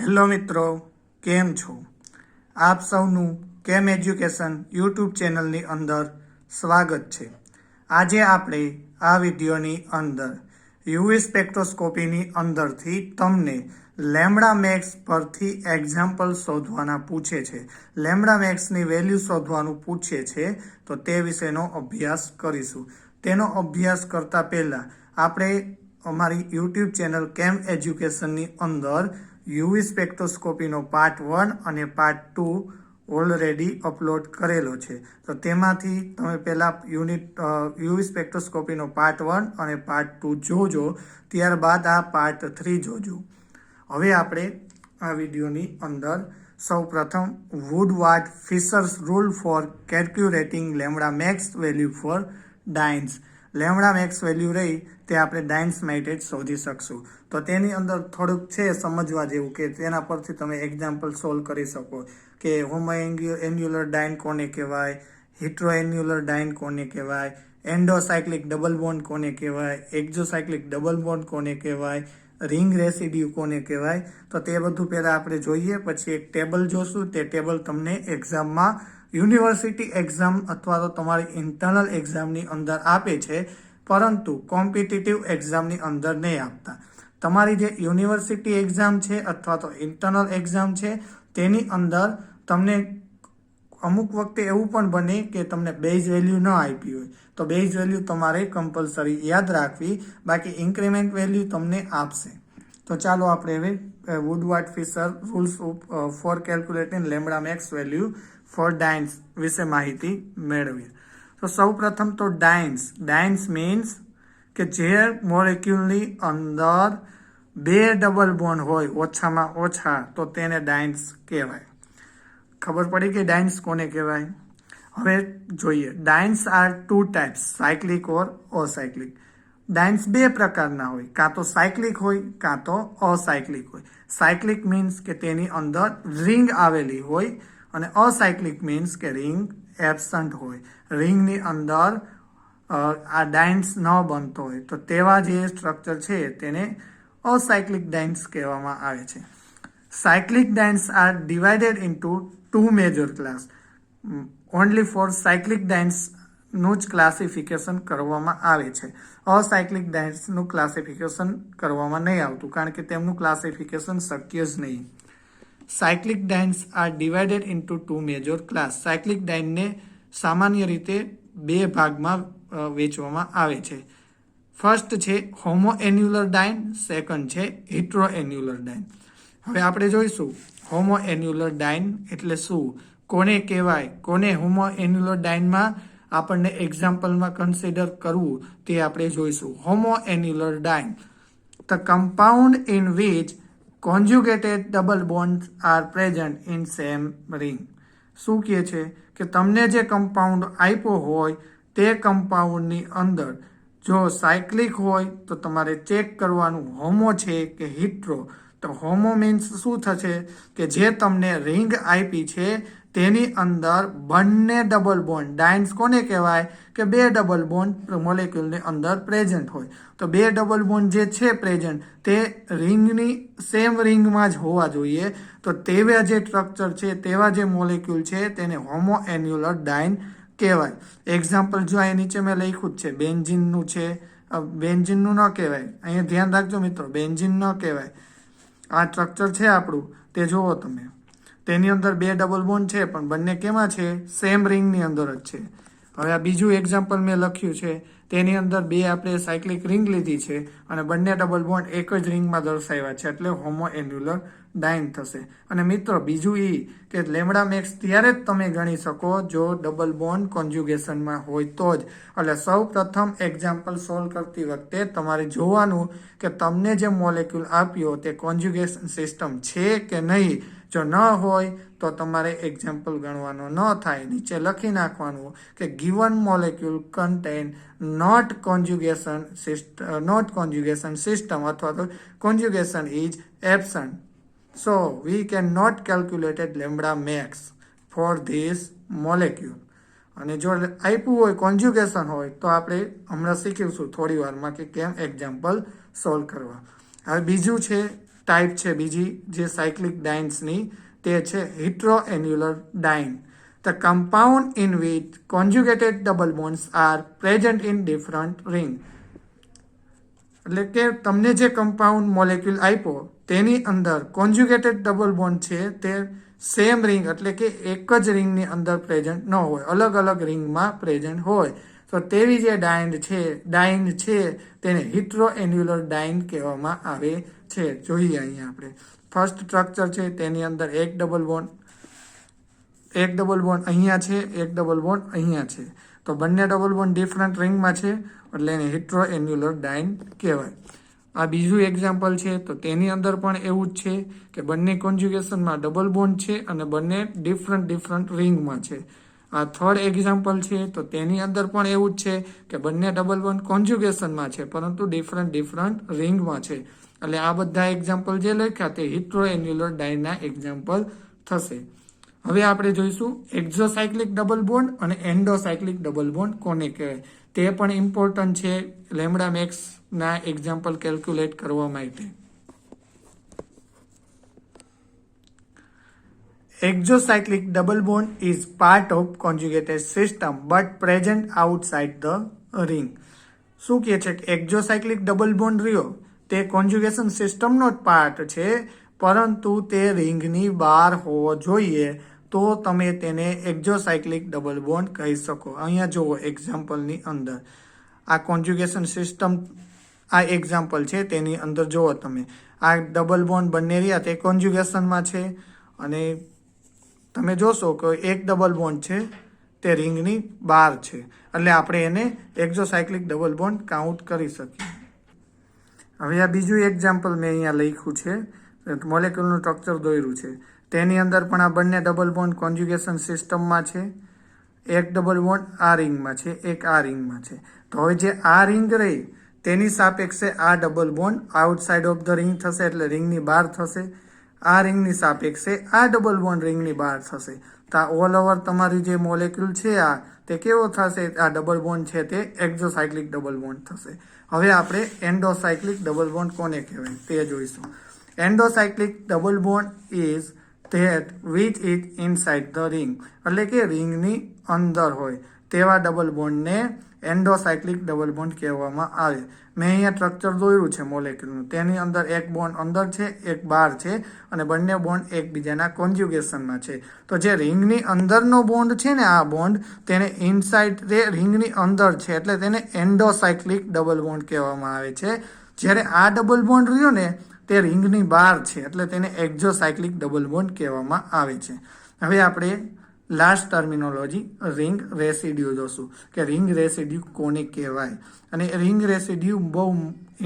Hello મિત્રો, કેમ છો? આપ સૌનું કેમ એજ્યુકેશન યુટ્યુબ ચેનલની અંદર સ્વાગત છે. આજે આપણે આ વિડીયોની અંદર યુવી સ્પેક્ટ્રોસ્કોપીની અંદરથી તમને લેમ્બડા મેક્સ પરથી એક્ઝામ્પલ શોધવાના પૂછે છે. લેમ્બડા મેક્સની વેલ્યુ શોધવાનું પૂછે છે, તો તે વિશેનો અભ્યાસ કરીશું. તેનો અભ્યાસ કરતા પહેલાં આપણે અમારી યુટ્યુબ ચેનલ કેમ એજ્યુકેશનની અંદર યુવી સ્પેક્ટ્રોસ્કોપીનો પાર્ટ 1 અને પાર્ટ 2 ઓલરેડી અપલોડ કરેલો છે. તો તેમાંથી તમે પહેલાં યુવી સ્પેક્ટ્રોસ્કોપીનો પાર્ટ 1 અને પાર્ટ 2 જોજો, ત્યારબાદ આ પાર્ટ 3 જોજો. હવે આપણે આ વિડીયોની અંદર સૌપ્રથમ Woodward Fieser's rule for calculating lambda max value for dienes. Lambda max value રહી તે આપણે ડાઇન્સ માટે જ શોધી શકશું. તો તેની અંદર થોડુંક છે સમજવા જેવું, કે તેના પરથી તમે એક્ઝામ્પલ સોલ્વ કરી શકો કે હોમો એન્યુલર ડાઇન કોને કહેવાય, હિટ્રો એન્યુલર ડાઇન કોને કહેવાય, એન્ડોસાયક્લિક ડબલ બોન્ડ કોને કહેવાય, એક્ઝોસાયક્લિક ડબલ બોન્ડ કોને કહેવાય, રિંગ રેસિડ્યુ કોને કહેવાય. તો તે બધું પહેલાં આપણે જોઈએ, પછી એક ટેબલ જોશું. તે ટેબલ તમને એક્ઝામમાં યુનિવર્સિટી એક્ઝામ અથવા તો તમારી ઇન્ટરનલ એક્ઝામની અંદર આપે છે, પરંતુ કોમ્પિટિટિવ એક્ઝામની અંદર નહીં આપતા. તમારી જે યુનિવર્સિટી એક્ઝામ છે અથવા તો ઇન્ટરનલ એક્ઝામ છે તેની અંદર તમને અમુક વખતે એવું પણ બને કે તમને બેઝ વેલ્યુ ન આપી હોય, તો બેઝ વેલ્યુ તમારે કમ્પલસરી યાદ રાખવી, બાકી ઇન્ક્રીમેન્ટ વેલ્યુ તમને આપશે. તો ચાલો આપણે હવે Woodward Fieser rules for calculating lambda max value for dienes વિશે માહિતી મેળવીએ. તો સૌ પ્રથમ તો ડાઇન્સ મીન્સ કે જે મોલેક્યુલની અંદર 2 ડબલ બોન્ડ હોય ઓછામાં ઓછા, તો તેને ડાઇન્સ કહેવાય. ખબર પડી કે ડાઇન્સ કોને કહેવાય? હવે જોઈએ. ડાઇન્સ આર 2 ટાઈપ્સ, સાયક્લિક ઓર અસાયક્લિક. ડાઇન્સ 2 પ્રકારના હોય, કાં તો સાયક્લિક હોય કાં તો અસાયક્લિક હોય. સાયક્લિક મીન્સ કે તેની અંદર રિંગ આવેલી હોય, અને અસાયક્લિક મીન્સ કે રિંગ એબસન્ટ હોય, રિંગની અંદર આ ડાઇન્સ ન બનતો હોય. તો તેવા જે સ્ટ્રક્ચર છે તેને અસાયક્લિક ડાઇન્સ કહેવામાં આવે છે. Cyclic dienes are divided into 2 major class. Only for cyclic ડાઇન્સનું જ ક્લાસિફિકેશન કરવામાં આવે છે. અસાયક્લિક ડાઇન્સનું ક્લાસિફિકેશન કરવામાં નહીં આવતું, કારણ કે તેમનું ક્લાસિફિકેશન શક્ય જ નહીં. Cyclic dienes are divided into 2 major class. Cyclic ડાઇનને સામાન્ય રીતે 2 ભાગમાં વેચવામાં આવે છે. ફર્સ્ટ છે હોમો એન્યુલર ડાઇન, સેકન્ડ છે હિટ્રો એન્યુલર ડાઇન. હવે આપણે જોઈશું હોમો એન્યુલર ડાઇન એટલે શું, કોને કહેવાય, કોને હોમો એન્યુલર ડાઇનમાં આપણને એક્ઝામ્પલમાં કન્સિડર કરવું તે આપણે જોઈશું. Homo annular diene, the compound in which conjugated double bonds are present in same ring. શું કહે છે કે તમને જે કમ્પાઉન્ડ આપ્યો હોય તે કમ્પાઉન્ડની અંદર જો સાયક્લિક હોય તો તમારે ચેક કરવાનું હોમો છે કે હિટ્રો. તો હોમો મીન્સ શું થશે કે જે તમને રિંગ આપી છે તેની અંદર બંને ડબલ બોન્ડ, ડાઇન્સ કોને કહેવાય કે 2 ડબલ બોન્ડ મોલેક્યુલની અંદર પ્રેઝન્ટ હોય. તો 2 ડબલ બોન્ડ જે છે પ્રેઝન્ટ તે રિંગની સેમ રિંગમાં જ હોવા જોઈએ. તો તેવા જે સ્ટ્રક્ચર છે, તેવા જે મોલેક્યુલ છે તેને હોમો એન્યુલર ડાઇન કહેવાય. એક્ઝામ્પલ જો અહીં નીચે મેં લખ્યું જ છે, બેન્ઝીનનું છે. બેન્ઝીનનું ન કહેવાય, અહીંયા ધ્યાન રાખજો મિત્રો, બેન્ઝીન ન કહેવાય. આ સ્ટ્રક્ચર છે આપણું, તે જુઓ તમે, તેની અંદર 2 ડબલ બોન્ડ છે, પણ બંને કેમાં છે? સેમ રિંગની અંદર જ છે. હવે આ બીજું એક્ઝામ્પલ મેં લખ્યું છે, તેની અંદર 2 આપણે સાયક્લિક રિંગ લીધી છે અને બંને ડબલ બોન્ડ એક જ રિંગમાં દર્શાવ્યા છે, એટલે હોમો એન્યુલર ડાઇન થશે. અને મિત્રો બીજું એ કે લેમ્બડા મેક્સ ત્યારે જ તમે ગણી શકો જો ડબલ બોન્ડ કોન્જ્યુગેશનમાં હોય તો જ. એટલે સૌ પ્રથમ એક્ઝામ્પલ સોલ્વ કરતી વખતે તમારે જોવાનું કે તમને જે મોલેક્યુલ આપ્યો તે કોન્જ્યુગેશન સિસ્ટમ છે કે નહીં. જો ન હોય તો તમારે એક્ઝામ્પલ ગણવાનો ન થાય. નીચે લખી નાખવાનું કે given molecule contain not conjugation system અથવા તો conjugation is absent. So we cannot calculate lambda max for this molecule. અને જો આપ્યું હોય કોન્જ્યુગેશન હોય તો આપણે હમણાં શીખીશું થોડી વારમાં કે કેમ એક્ઝામ્પલ સોલ્વ કરવા. હવે બીજું છે ટાઈપ છે બીજી જે સાયક્લિક ડાઇન્સની તે છે heteroannular diene. The compound in which conjugated double bonds are present in different ring. એટલે કે તમને જે કમ્પાઉન્ડ મોલેક્યુલ આપ્યો તેની અંદર કોન્જ્યુગેટેડ ડબલ બોન્ડ છે તે સેમ રિંગ એટલે કે એક જ રિંગની અંદર પ્રેઝન્ટ ન હોય, અલગ અલગ રિંગમાં પ્રેઝન્ટ હોય. તો તેવી જે ડાઇન છે તેને હિટ્રોએન્યુલર ડાઇન કહેવામાં આવે છે. જોઈએ અહીંયા આપણે ફર્સ્ટ સ્ટ્રક્ચર છે તેની અંદર એક ડબલ બોન્ડ અહીંયા છે, એક ડબલ બોન્ડ અહીંયા છે. તો બંને ડબલ બોન્ડ ડિફરન્ટ રિંગમાં છે એટલે એને હિટ્રોએન્યુલર ડાઇન કહેવાય. આ બીજું એક્ઝામ્પલ છે તો તેની અંદર પણ એવું જ છે કે બંને કોન્જ્યુગેશનમાં ડબલ બોન્ડ છે અને બંને ડિફરન્ટ રિંગમાં છે. આ થર્ડ એક્ઝામ્પલ છે તો તેની અંદર પણ એવું જ છે કે બંને ડબલ બોન્ડ કોન્જ્યુગેશનમાં છે પરંતુ ડિફરન્ટ રિંગમાં છે. એટલે આ બધા એક્ઝામ્પલ જે લખ્યા તે હિટ્રોએન્યુલર ડાઇનના એક્ઝામ્પલ થશે. હવે આપણે જોઈશું એક્ઝોસાયક્લિક ડબલ બોન્ડ અને એન્ડોસાયક્લિક ડબલ બોન્ડ કોને કહેવાય તે પણ ઇમ્પોર્ટન્ટ છે લેમ્ડા મેક્સ ના એક્ઝામ્પલ કેલ્ક્યુલેટ કરવા માટે. Exocyclic double bond is part of conjugated system but present outside the ring. શું કહે છે કે એક્ઝોસાયક્લિક ડબલ બોન્ડ રહ્યો તે કોન્જ્યુગેશન સિસ્ટમનો જ પાર્ટ છે પરંતુ તે રિંગની બહાર હોવો જોઈએ તો તમે તેને એક્ઝોસાયક્લિક ડબલ બોન્ડ કહી શકો. અહીંયા જુઓ એક્ઝામ્પલની અંદર આ કોન્જ્યુગેશન સિસ્ટમ આ એક્ઝામ્પલ છે તેની અંદર જુઓ તમે આ ડબલ બોન્ડ બંને રહ્યા તે કોન્જ્યુગેશનમાં છે અને તમે જોશો કે એક ડબલ બોન્ડ છે તે રિંગની બહાર છે એટલે આપણે એને એક્ઝોસાયક્લિક ડબલ બોન્ડ કાઉન્ટ કરી શકીએ. હવે આ બીજું એક્ઝામ્પલ મેં અહીંયા લખ્યું છે મોલેક્યુલનું સ્ટ્રક્ચર દોર્યું છે તેની અંદર પણ આ બંને ડબલ બોન્ડ કોન્જ્યુગેશન સિસ્ટમમાં છે. એક ડબલ બોન્ડ આ રિંગમાં છે, એક આ રિંગમાં છે. તો હવે જે આ રિંગ રહી તેની સાપેક્ષે આ double bond outside of the ring થશે એટલે રિંગની બહાર થશે. આ રિંગની સાપેક્ષે આ ડબલ બોન્ડ રિંગની બહાર થશે. તો આ ઓલ ઓવર તમારી જે મોલેક્યુલ છે આ તે કેવો થશે? આ ડબલ બોન્ડ છે તે એક્ઝોસાયક્લિક ડબલ બોન્ડ થશે. હવે આપણે એન્ડોસાયક્લિક ડબલ બોન્ડ કોને કહેવાય તે જોઈશું. Endocyclic double bond is that which is inside the ring એટલે કે રિંગની અંદર હોય તેવા ડબલ બોન્ડને એન્ડોસાયક્લિક ડબલ બોન્ડ કહેવામાં આવે. મેં અહીંયા સ્ટ્રક્ચર દોર્યું છે મોલેક્યુલનું તેની અંદર એક બોન્ડ અંદર છે એક બહાર છે અને બંને બોન્ડ એકબીજાના કોન્જ્યુગેશનમાં છે. તો જે રિંગની અંદરનો બોન્ડ છે ને આ બોન્ડ તેને ઇનસાઇડ તે રિંગની અંદર છે એટલે તેને એન્ડોસાયક્લિક ડબલ બોન્ડ કહેવામાં આવે છે. જ્યારે આ ડબલ બોન્ડ રહ્યો ને તે રિંગની બહાર છે એટલે તેને એક્ઝોસાયક્લિક ડબલ બોન્ડ કહેવામાં આવે છે. હવે આપણે લાસ્ટ ટર્મિનોલોજી રિંગ રેસિડ્યુ જોશું કે રિંગ રેસિડ્યુ કોને કહેવાય. અને રિંગ રેસિડ્યુ બહુ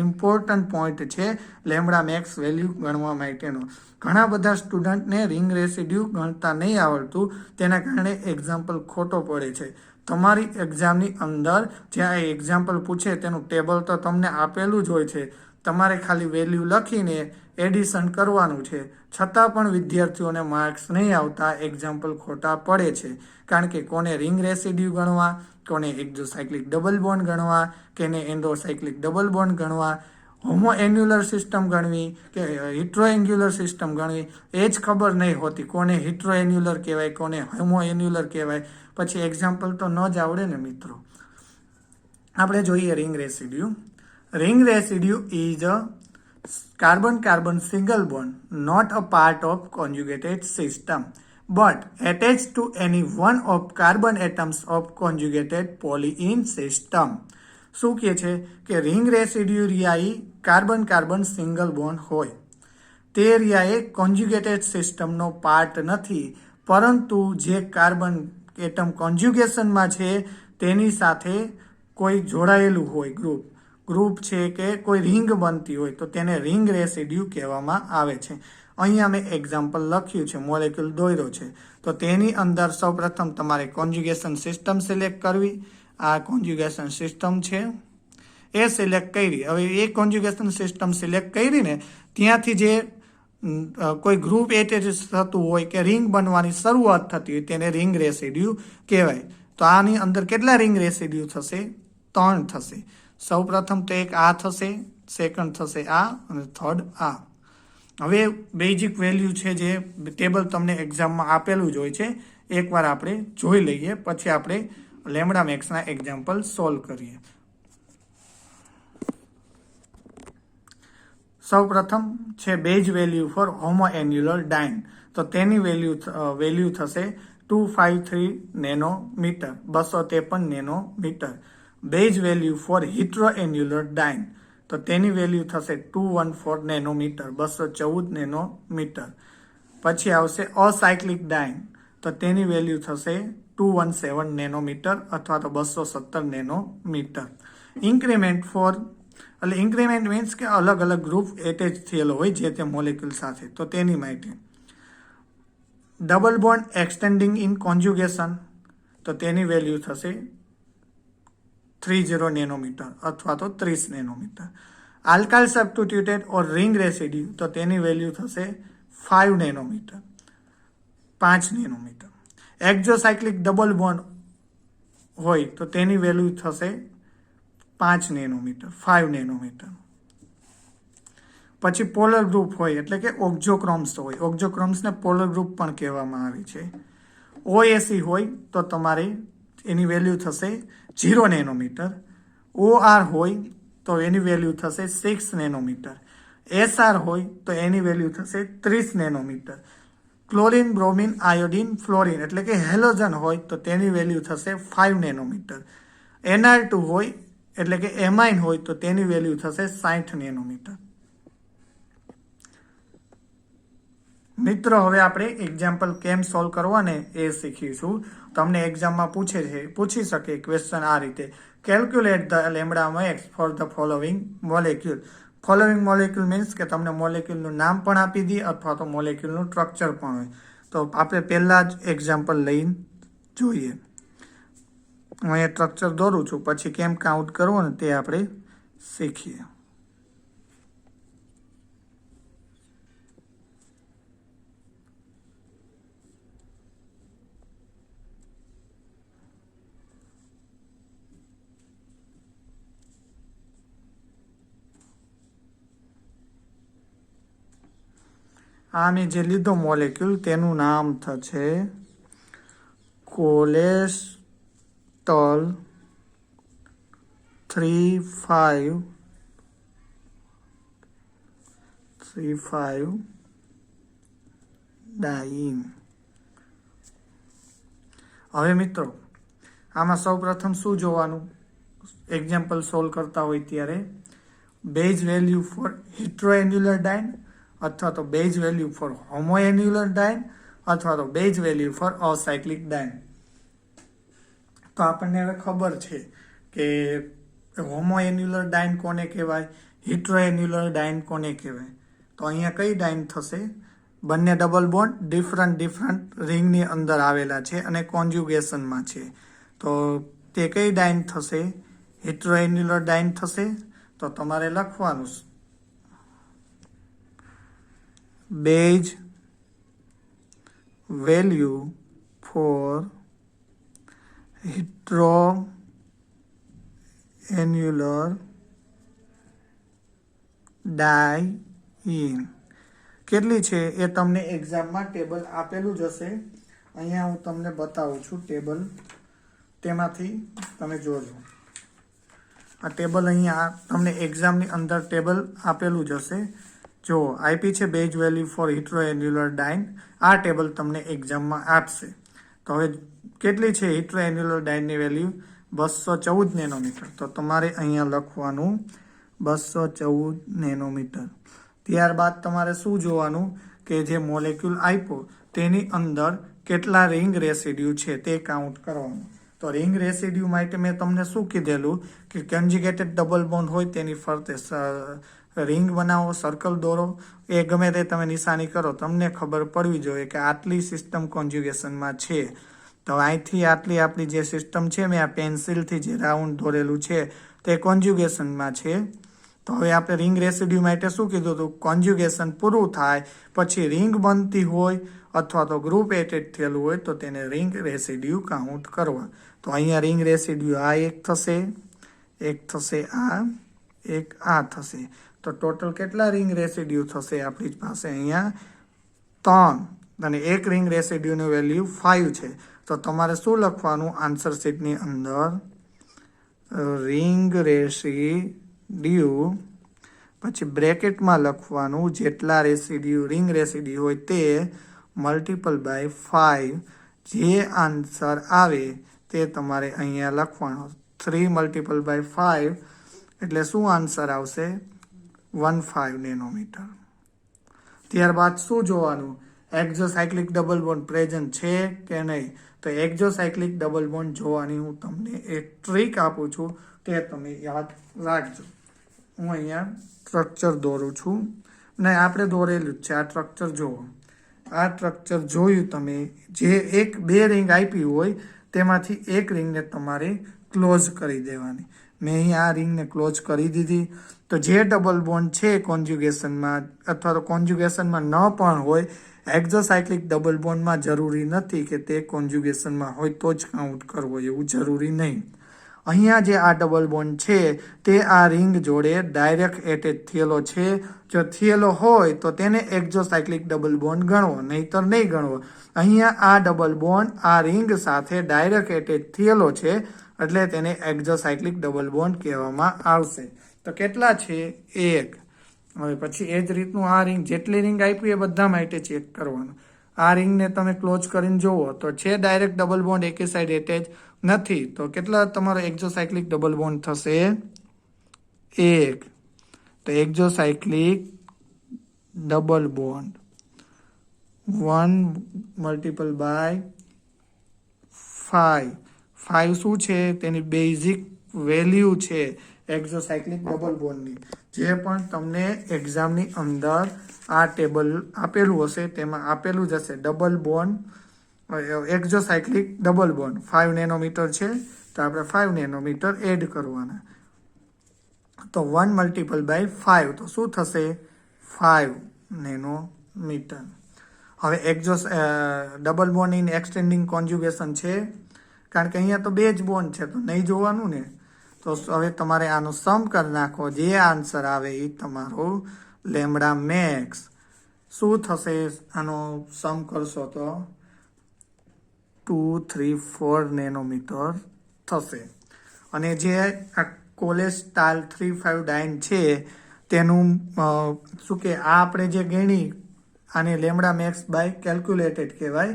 ઇમ્પોર્ટન્ટ પોઈન્ટ છે લેમ્ડા મેક્સ વેલ્યુ ગણવા માટેનો. ઘણા બધા સ્ટુડન્ટને રિંગ રેસિડ્યુ ગણતા નહીં આવડતું તેના કારણે એક્ઝામ્પલ ખોટો પડે છે. તમારી એક્ઝામની અંદર જ્યાં એક્ઝામ્પલ પૂછે તેનું ટેબલ તો તમને આપેલું જ હોય છે, તમારે ખાલી વેલ્યુ લખીને એડિશન કરવાનું છે. છતાં પણ વિદ્યાર્થીઓને માર્ક્સ નહીં આવતા એક્ઝામ્પલ ખોટા પડે છે કારણ કે કોને રિંગ રેસિડ્યુ ગણવા, કોને એક્ઝોસાયક્લિક ડબલ બોન્ડ ગણવા, કેને એન્ડોસાયક્લિક ડબલ બોન્ડ ગણવા, હોમોએન્યુલર સિસ્ટમ ગણવી કે હિટ્રોએન્ગ્યુલર સિસ્ટમ ગણવી એ જ ખબર નહીં હોતી. કોને હિટ્રોએન્યુલર કહેવાય, કોને હોમોએન્યુલર કહેવાય, પછી એક્ઝામ્પલ તો ન જ આવડે ને મિત્રો. આપણે જોઈએ ring residue. ring residue is a carbon-carbon single bond, not a part of conjugated system, but attached to any one of carbon atoms of conjugated polyene system. શું કહે છે કે રિંગ રેસિડ્યુ રિયાઈ કાર્બન સિંગલ બોન્ડ હોય તે રિયાએ conjugated સિસ્ટમનો part નથી પરંતુ જે કાર્બન એટમ કોન્જ્યુગેશનમાં છે તેની સાથે કોઈ જોડાયેલું હોય ગ્રુપ છે કે કોઈ રિંગ બનતી હોય તો તેને રિંગ રેસિડ્યુ કહેવામાં આવે છે. અહીંયા મેં એક્ઝામ્પલ લખ્યું છે, મોલેક્યુલ દોર્યો છે તો તેની અંદર સૌપ્રથમ તમારે કોન્જ્યુગેશન સિસ્ટમ સિલેક્ટ કરવી. આ કોન્જ્યુગેશન સિસ્ટમ છે એ સિલેક્ટ કરી. હવે એ કોન્જ્યુગેશન સિસ્ટમ સિલેક્ટ કરીને ત્યાંથી જે કોઈ ગ્રુપ એટેચ થતું હોય કે રિંગ બનવાની શરૂઆત થતી હોય તેને રિંગ રેસિડ્યુ કહેવાય. તો આની અંદર કેટલા રિંગ રેસિડ્યુ થશે? 3 થશે. સૌપ્રથમ તો એક આ થશે, સેકન્ડ થશે આ અને થર્ડ આ. હવે બેઝિક વેલ્યુ છે જે ટેબલ તમને એક્ઝામમાં આપેલું જ હોય છે, એકવાર આપણે જોઈ લઈએ, પછી આપણે લેમડા મેક્સના એક્ઝામ્પલ સોલ્વ કરીએ. સૌ પ્રથમ છે base value for homoannular diene. તો તેની વેલ્યુ થશે 253 nanometer, 253 nanometer. Base value for heteroannular diene. તો તેની વેલ્યુ થશે 214 નેનોમીટર, 214 નેનોમીટર. પછી આવશે અસાયક્લિક ડાઇન. તો તેની વેલ્યુ થશે 217 નેનોમીટર અથવા તો 217 નેનોમીટર. ઇન્ક્રીમેન્ટ ફોર એટલે ઇન્ક્રીમેન્ટ મીન્સ કે અલગ અલગ ગ્રુપ એટેચ થયેલો હોય જે તે મોલેક્યુલ સાથે, તો તેની માટે. Double bond extending in conjugation. તો તેની વેલ્યુ થશે 30 નેનોમીટર અથવા તો 30 નેનોમીટર. આલ્કાઇલ સબસ્ટિટ્યુટેડ ઓર રિંગ રેસિડ્યુ. તો તેની વેલ્યુ થશે 5 નેનોમીટર, 5 નેનોમીટર. એક્ઝોસાયક્લિક ડબલ બોન્ડ હોય તો તેની વેલ્યુ થશે 5 નેનોમીટર, 5 નેનોમીટર. પછી પોલર ગ્રુપ હોય એટલે કે ઓક્ઝોક્રોમ્સ હોય, ઓક્ઝોક્રોમ્સને પોલર ગ્રુપ પણ કહેવામાં આવે છે. ઓએસી હોય તો તમારે એની વેલ્યુ થશે 0 નેનોમીટર. ઓઆર હોય તો એની વેલ્યુ થશે 6 નેનોમીટર. એસઆર હોય તો એની વેલ્યુ થશે 30 nanometre. Chlorine, bromine, iodine, fluorine એટલે કે હેલોજન હોય તો તેની વેલ્યુ થશે 5 નેનોમીટર. NR2 હોય એટલે કે એમાઇન હોય તો તેની વેલ્યુ થશે 60 નેનોમીટર. મિત્રો, હવે આપણે એક્ઝામ્પલ કેમ સોલ્વ કરવાને એ શીખીશું. તમને એક્ઝામમાં પૂછી શકે ક્વેશ્ચન આ રીતે: calculate the lambda max for the following molecule. Following molecule means કે તમને મોલેક્યુલનું નામ પણ આપી દે અથવા તો મોલેક્યુલનું સ્ટ્રક્ચર પણ હોય. તો આપણે પહેલા જ એક્ઝામ્પલ લઈને જોઈએ. હું અહીંયા સ્ટ્રક્ચર દોરું છું, પછી કેમ કાઉન્ટ કરવું ને તે આપણે શીખીએ. આ મેં જે લીધો મોલેક્યુલ તેનું નામ થશે કોલેસ્ટોલ 3,5 ડાઇન. હવે મિત્રો, આમાં સૌ પ્રથમ શું જોવાનું એક્ઝામ્પલ સોલ્વ કરતા હોય ત્યારે? બેઝ વેલ્યુ ફોર હિટ્રોએન્યુલર ડાઇન અથવા તો બેઝ વેલ્યુ ફોર હોમોએન્યુલર ડાઇન અથવા તો બેઝ વેલ્યુ ફોર અસાયક્લિક ડાઇન. તો આપણને હવે ખબર છે કે હોમોએન્યુલર ડાઇન કોને કહેવાય, હિટ્રોએન્યુલર ડાઇન કોને કહેવાય. તો અહીંયા કઈ ડાઇન થશે? બંને ડબલ બોન્ડ ડિફરન્ટ રિંગની અંદર આવેલા છે અને કોન્જ્યુગેશનમાં છે. તો તે કઈ ડાઇન થશે? હિટ્રોએન્યુલર ડાઇન થશે. તો તમારે લખવાનું બેઝ વેલ્યુ ફોર હિટ્રોએન્યુલર ડાઇન કેટલી છે એ તમને એક્ઝામમાં ટેબલ આપેલું જ હશે. અહીંયા હું તમને બતાવું છું ટેબલ, તેમાંથી તમે જોજો. આ ટેબલ અહીંયા તમને એક્ઝામની અંદર ટેબલ આપેલું જ હશે. જો આઈપી છે બેઝ વેલ્યુ ફોર હિટ્રોએન્યુલર ડાઇન, આ ટેબલ તમને એક્ઝામમાં આપશે. તો હવે કેટલી છે હિટ્રોએન્યુલર ડાઇનની વેલ્યુ? 214 નેનોમીટર. તો તમારે અહીંયા લખવાનું 214 નેનોમીટર. ત્યારબાદ તમારે શું જોવાનું કે જે મોલેક્યુલ આપ્યો તેની અંદર કેટલા રિંગ રેસિડ્યુ છે તે કાઉન્ટ કરવાનું. તો રિંગ રેસિડ્યુ માટે મેં તમને શું કીધેલું કે કન્જ્યુગેટેડ ડબલ બોન્ડ હોય તેની ફરતે રિંગ બનાવો, સર્કલ દોરો, એ ગમે તે તમે નિશાની કરો, તમને ખબર પડવી જોઈએ કે આટલી સિસ્ટમ કોન્જ્યુગેશનમાં છે. તો અહીંથી આટલી આપણી જે સિસ્ટમ છે, મેં આ પેન્સિલથી જે રાઉન્ડ દોરેલું છે તે કોન્જ્યુગેશનમાં છે. તો હવે આપણે રિંગ રેસિડ્યુ માટે શું કીધું હતું? કોન્જ્યુગેશન પૂરું થાય પછી રિંગ બનતી હોય અથવા તો ગ્રુપ એટેચ થયેલું હોય તો તેને રિંગ રેસિડ્યુ કાઉન્ટ કરવા. તો અહીંયા રિંગ રેસિડ્યુ આ એક થશે, એક થશે આ, એક આ થશે. તો ટોટલ કેટલા રિંગ રેસિડ્યુ થશે આપણી પાસે અહીંયા 3 અને એક રિંગ રેસિડ્યુનું વેલ્યુ 5 છે. તો તમારે શું લખવાનું આન્સર શીટની અંદર? રિંગ રેસિડ્યુ પછી બ્રેકેટમાં લખવાનું જેટલા રિંગ રેસિડ્યુ હોય તે મલ્ટીપલ બાય 5. જે આન્સર આવે તે તમારે અહીંયા લખવાનો. 3 મલ્ટીપલ બાય 5 એટલે શું આન્સર આવશે? 15 નેનોમીટર. ત્યારબાદ શું જોવાનું? એક્ઝોસાયક્લિક ડબલ બોન્ડ પ્રેઝન્ટ છે કે નહીં. તો એક્ઝોસાયક્લિક ડબલ બોન્ડ જોવાની હું તમને એક ટ્રીક આપું છું, તે તમે યાદ રાખજો. હું અહીંયા સ્ટ્રક્ચર દોરું છું ને આપણે દોરેલું જ છે. આ સ્ટ્રક્ચર જુઓ. આ સ્ટ્રક્ચર જોયું તમે, જે 2 રિંગ આપી હોય તેમાંથી એક રિંગને તમારે ક્લોઝ કરી દેવાની. મેં અહીં આ રિંગને ક્લોઝ કરી દીધી. તો જે ડબલ બોન્ડ છે કોન્જ્યુગેશનમાં અથવા તો કોન્જ્યુગેશનમાં ન પણ હોય, એક્ઝોસાયક્લિક ડબલ બોન્ડમાં જરૂરી નથી કે તે કોન્જ્યુગેશનમાં હોય તો જ કાઉન્ટ કરવો, એવું જરૂરી નહીં. અહીંયા જે આ ડબલ બોન્ડ છે તે આ રિંગ જોડે ડાયરેક્ટ એટેચ થયેલો છે. જો થયેલો હોય તો તેને એક્ઝોસાયક્લિક ડબલ બોન્ડ ગણવો, નહીતર નહીં ગણવો. અહીંયા આ ડબલ બોન્ડ આ રિંગ સાથે ડાયરેક્ટ એટેચ થયેલો છે એટલે તેને એક્ઝોસાયક્લિક ડબલ બોન્ડ કહેવામાં આવશે. તો કેટલા છે? 1. હવે પછી એ જ રીતનું આ રિંગ, જેટલી રિંગ આપી એ બધા માટે ચેક કરવાનું. આ રિંગને તમે ક્લોઝ કરીને જુઓ તો છે ડાયરેક્ટ ડબલ બોન્ડ એકે સાઈડ એટેચ નથી. તો કેટલા તમારો એક્ઝોસાયક્લિક ડબલ બોન્ડ થશે? 1. તો એક્ઝોસાયક્લિક ડબલ બોન્ડ 1 મલ્ટીપલ બાય 5. 5 શું છે? તેની બેઝિક વેલ્યુ છે એક્ઝોસાયક્લિક ડબલ બોન્ડની. જે પણ તમને એક્ઝામની અંદર આ ટેબલ આપેલું હશે તેમાં આપેલું જ હશે. Double bond exocyclic double bond 5 nanometer છે તો આપણે 5 નેનોમીટર એડ કરવાના. તો 1 મલ્ટીપલ બાય 5 તો શું થશે? 5 નેનોમીટર. હવે double bond in extending conjugation છે, કારણ કે અહીંયા તો 2 જ બોન્ડ છે તો નહીં જોવાનું ને. તો હવે તમારે આનો સમ કરી નાખો. જે આન્સર આવે એ તમારો લેમ્બડા મેક્સ શું થશે? આનો સમ કરશો તો 2, 3, 4 નેનોમીટર થશે. અને જે આ કોલેસ્ટાલ 3,5 ડાયન છે તેનું શું કે આ આપણે જે ગણી આને લેમ્બડા મેક્સ બાય કેલ્ક્યુલેટેડ કહેવાય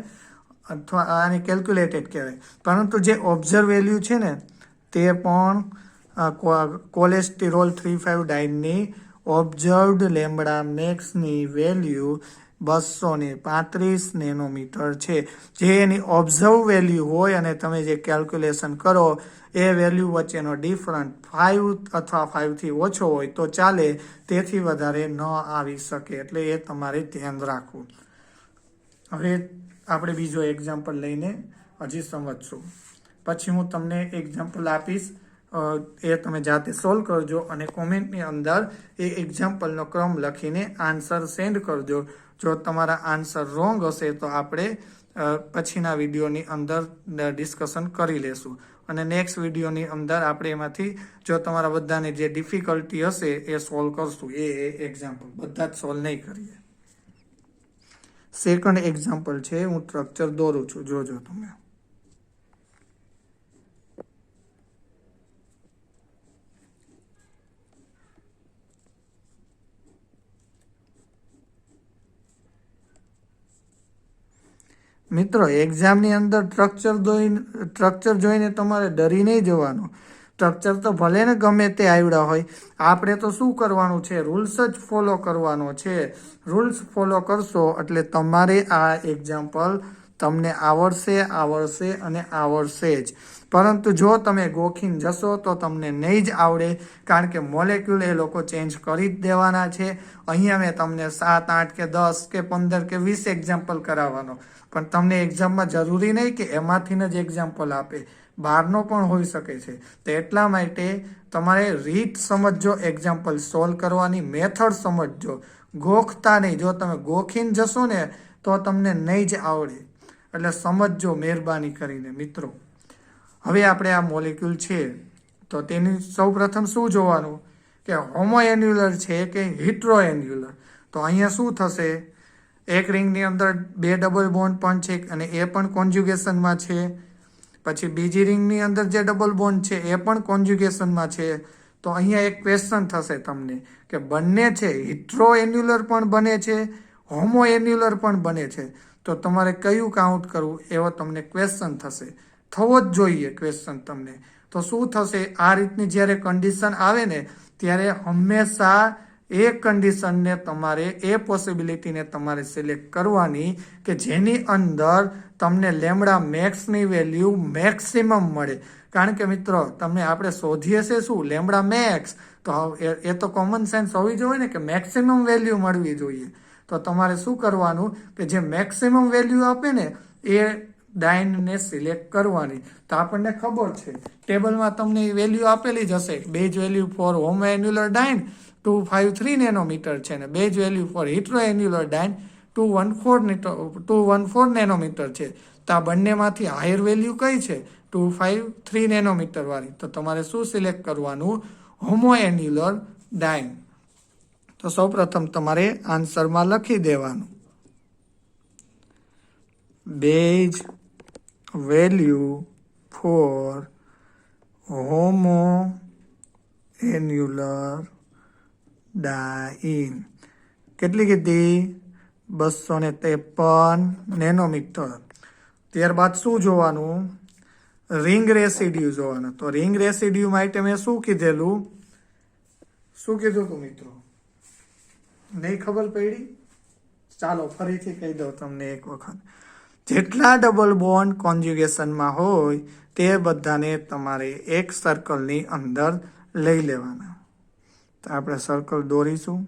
અથવા આને કેલ્ક્યુલેટેડ કહેવાય. પરંતુ જે ઓબ્ઝર્વ વેલ્યુ છે ને તે પણ કોલેસ્ટેરોલ 3,5 ડાયનની ઓબ્ઝર્વડ લેમ્બડા મેક્સની વેલ્યુ 235 નેનોમીટર છે. જે એની ઓબ્ઝર્વ વેલ્યુ હોય અને તમે જે કેલ્ક્યુલેશન કરો એ વેલ્યુ વચ્ચેનો ડિફરન્ટ 5 અથવા 5થી ઓછો હોય તો ચાલે, તેથી વધારે ન આવી શકે. એટલે એ તમારે ધ્યાન રાખવું. હવે આપણે બીજો એક્ઝામ્પલ લઈને હજી સમજશું. પછી હું તમને એક્ઝામ્પલ આપીશ, એ તમે જાતે સોલ્વ કરજો અને કોમેન્ટની અંદર એ એક્ઝામ્પલનો ક્રમ લખીને આન્સર સેન્ડ કરજો. જો તમારા આન્સર રોંગ હશે તો આપણે પછીના વિડીયોની અંદર ડિસ્કશન કરી લેશું અને નેક્સ્ટ વિડીયોની અંદર આપણે એમાંથી જો તમારા બધાને જે ડિફિકલ્ટી હશે એ સોલ્વ કરશું. એ એક્ઝામ્પલ બધા જ સોલ્વ નહીં કરીએ. સેકન્ડ એક્ઝામ્પલ છે, હું સ્ટ્રક્ચર દોરું છું, જોજો તમે. મિત્રો એક્ઝામની અંદર સ્ટ્રક્ચર જોઈને તમારે ડરી નહીં જવાનું. સ્ટ્રક્ચર તો ભલે ને ગમે તે આવડ્યા હોય, આપણે તો શું કરવાનું છે? રૂલ્સ જ ફોલો કરવાનો છે. રૂલ્સ ફોલો કરશો એટલે તમારે આ એક્ઝામ્પલ તમને આવડશે અને આવડશે જ. પરંતુ જો તમે ગોખીને જશો તો તમને નહીં જ આવડે, કારણ કે મોલેક્યુલ એ લોકો ચેન્જ કરી જ દેવાના છે. અહીંયા મેં તમને 7, 8 કે 10 કે 15 કે 20 એક્ઝામ્પલ કરાવવાનો, પણ તમને એક્ઝામમાં જરૂરી નહીં કે એમાંથી જ એક્ઝામ્પલ આપે, બહારનો પણ હોઈ શકે છે. તો એટલા માટે તમારે રીત સમજજો, એક્ઝામ્પલ સોલ્વ કરવાની મેથડ સમજજો, ગોખતા નહીં. જો તમે ગોખીને જશો ને તો તમને નહીં જ આવડે. એટલે સમજજો મહેરબાની કરીને મિત્રો. હવે આપણે આ મોલેક્યુલ છે તો તેની સૌ પ્રથમ શું જોવાનું કે હોમો એન્યુલર છે કે હિટ્રો એન્યુલર. તો અહીંયા શું થશે, એક રિંગની અંદર 2 ડબલ બોન્ડ પણ છે અને એ પણ કોન્જ્યુગેશનમાં છે. પછી બીજી રિંગની અંદર જે ડબલ બોન્ડ છે એ પણ કોન્જ્યુગેશનમાં છે. તો અહીંયા એક ક્વેશ્ચન થશે તમને કે બંને છે હિટ્રો એન્યુલર પણ બને છે, હોમો એન્યુલર પણ બને છે, તો તમારે કયું કાઉન્ટ કરવું એવો તમને ક્વેશ્ચન થશે. થવો જ જોઈએ ક્વેશ્ચન તમને. તો શું થશે, આ રીતની જ્યારે કન્ડિશન આવે ને ત્યારે હંમેશા એ કન્ડિશનને તમારે, એ પોસિબિલિટીને તમારે સિલેક્ટ કરવાની કે જેની અંદર તમને લેમડા મેક્સની વેલ્યુ મેક્સિમમ મળે. કારણ કે મિત્રો તમને આપણે શોધીએ છે શું, લેમડા મેક્સ. તો એ તો કોમન સેન્સ હોવી જોઈએ ને કે મેક્સિમમ વેલ્યુ મળવી જોઈએ. તો તમારે શું કરવાનું કે જે મેક્સિમમ વેલ્યુ આપે ને એ ડાઇનને સિલેક્ટ કરવાની. તો આપણને ખબર છે ટેબલમાં તમને વેલ્યુ આપેલી જ હશે. Base value for homo annular diene 253 nanometer છે ને base value for hetero annular diene 214 nanometer છે. તો આ બંનેમાંથી હાયર વેલ્યુ કઈ છે, 253 નેનોમીટર વાળી. તો તમારે શું સિલેક્ટ કરવાનું, હોમો એન્યુલર ડાઇન. તો સૌપ્રથમ તમારે આન્સરમાં લખી દેવાનું base value for homo annular ડાઇન કેટલી કીધી, 253 નેનોમીટર. ત્યારબાદ શું જોવાનું, રિંગ રેસિડ્યુ જોવાનું. તો રિંગ રેસિડ્યુ માટે મેં શું કીધું હતું મિત્રો, નહીં ખબર પડી? ચાલો ફરીથી કહી દઉં તમને એક વખત. જેટલા ડબલ બોન્ડ કોન્જ્યુગેશનમાં હોય તે બધાને તમારે એક સર્કલની અંદર લઈ લેવાના. તો આપણે સર્કલ દોરીશું.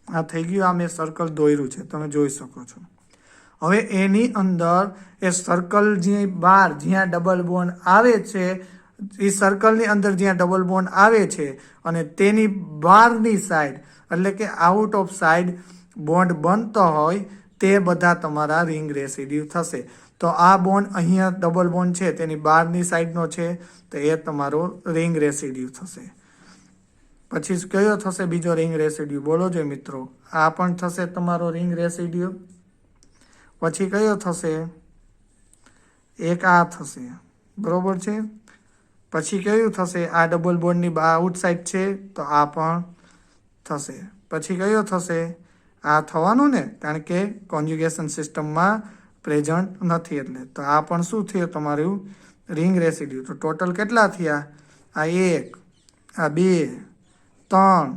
આ થઈ ગયું, આ મેં સર્કલ દોર્યું છે, તમે જોઈ શકો છો. હવે એની અંદર એ સર્કલ જે બહાર જ્યાં ડબલ બોન્ડ આવે છે, એ સર્કલની અંદર જ્યાં ડબલ બોન્ડ આવે છે અને તેની બહારની સાઈડ એટલે કે આઉટ ઓફ સાઈડ બોન્ડ બનતો હોય તે બધા તમારા રિંગ રેસિડ્યુ થશે. તો આ બોન્ડ અહીંયા ડબલ બોન્ડ છે તેની બહારની સાઈડનો છે તો એ તમારો રિંગ રેસિડ્યુ થશે. પછી કયો થશે બીજો રિંગ રેસિડ્યુ, બોલો જો મિત્રો? આ પણ થશે તમારો રિંગ રેસિડ્યુ. પછી કયો થશે, એક આ થશે, બરોબર છે. પછી કયું થશે, આ ડબલ બોન્ડની આઉટસાઇડ છે તો આ પણ થશે. પછી કયો થશે, આ થવાનું ને, કારણ કે કોન્જ્યુગેશન સિસ્ટમમાં પ્રેઝન્ટ નથી એટલે. તો આ પણ શું થયું તમારું રિંગ રેસિડ્યુ. તો ટોટલ કેટલા થયા, આ 1, આ 2, 3,